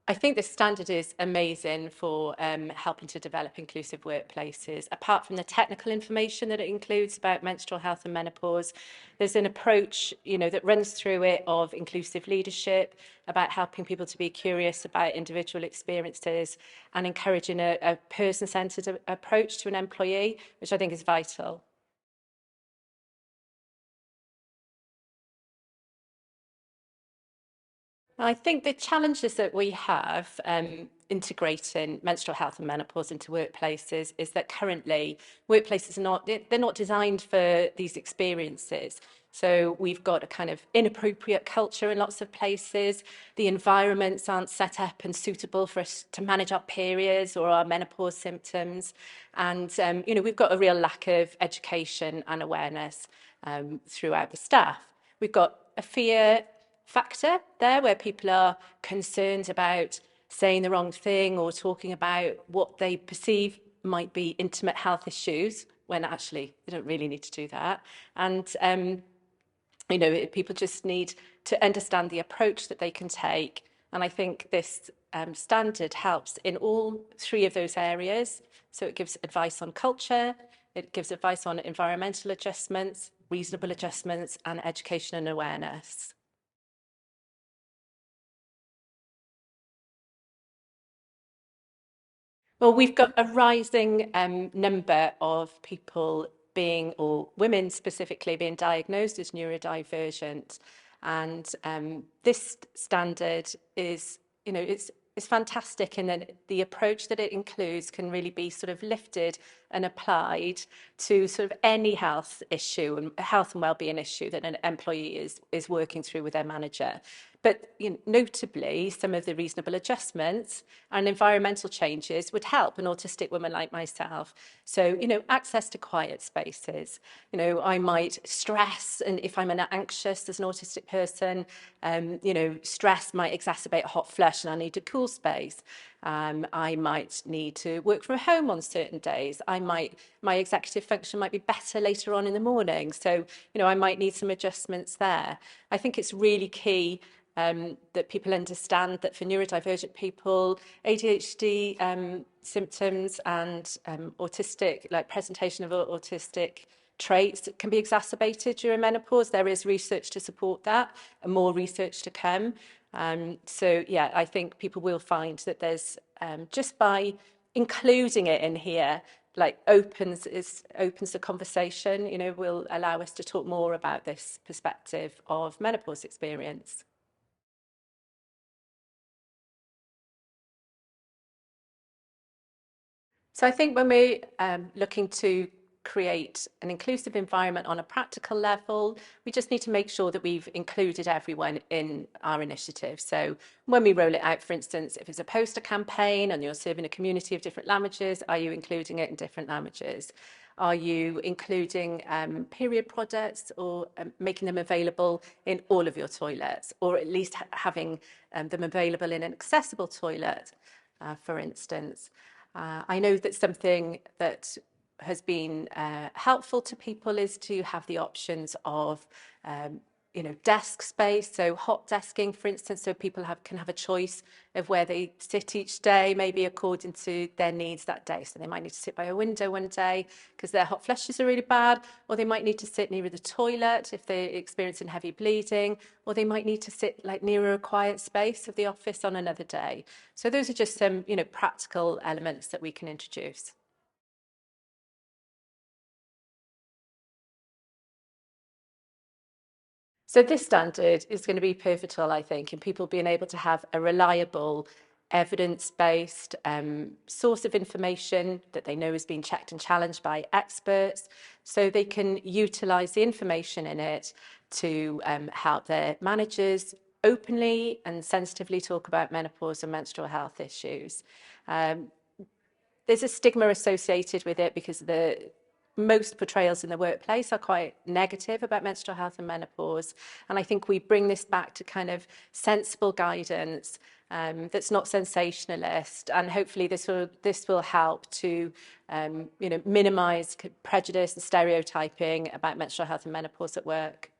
I think this standard is amazing for helping to develop inclusive workplaces. Apart from the technical information that it includes about menstrual health and menopause, there's an approach, that runs through it of inclusive leadership, about helping people to be curious about individual experiences and encouraging a person-centred approach to an employee, which I think is vital. I think the challenges that we have integrating menstrual health and menopause into workplaces is that currently workplaces are they're not designed for these experiences. So we've got a kind of inappropriate culture in lots of places. The environments aren't set up and suitable for us to manage our periods or our menopause symptoms. And, we've got a real lack of education and awareness throughout the staff. We've got a fear factor there where people are concerned about saying the wrong thing or talking about what they perceive might be intimate health issues when actually they don't really need to do that. And, people just need to understand the approach that they can take. And I think this standard helps in all three of those areas. So it gives advice on culture, it gives advice on environmental adjustments, reasonable adjustments, and education and awareness. Well, we've got a rising number of people being, or women specifically, being diagnosed as neurodivergent. And this standard is, it's fantastic in that the approach that it includes can really be sort of lifted and applied to sort of any health issue and health and wellbeing issue that an employee is working through with their manager. But notably, some of the reasonable adjustments and environmental changes would help an autistic woman like myself. So, access to quiet spaces. I might stress, and if I'm anxious as an autistic person, stress might exacerbate a hot flush and I need a cool space. I might need to work from home on certain days. My executive function might be better later on in the morning. So, I might need some adjustments there. I think it's really key that people understand that for neurodivergent people, ADHD symptoms and autistic, like presentation of autistic traits can be exacerbated during menopause. There is research to support that and more research to come. So, yeah, I think people will find that there's, just by including it in here, like opens the conversation, will allow us to talk more about this perspective of menopause experience. So I think when we're looking to create an inclusive environment on a practical level, we just need to make sure that we've included everyone in our initiative. So when we roll it out, for instance, if it's a poster campaign and you're serving a community of different languages, are you including it in different languages? Are you including period products or making them available in all of your toilets, or at least having them available in an accessible toilet, for instance? I know that something that has been helpful to people is to have the options of, desk space, so hot desking, for instance, so people can have a choice of where they sit each day, maybe according to their needs that day. So they might need to sit by a window one day because their hot flushes are really bad, or they might need to sit near the toilet if they're experiencing heavy bleeding, or they might need to sit like nearer a quiet space of the office on another day. So those are just some, practical elements that we can introduce. So this standard is going to be pivotal, I think, in people being able to have a reliable, evidence-based source of information that they know is being checked and challenged by experts, so they can utilise the information in it to help their managers openly and sensitively talk about menopause and menstrual health issues. There's a stigma associated with it because most portrayals in the workplace are quite negative about menstrual health and menopause. And I think we bring this back to kind of sensible guidance that's not sensationalist. And hopefully this will help to, minimise prejudice and stereotyping about menstrual health and menopause at work.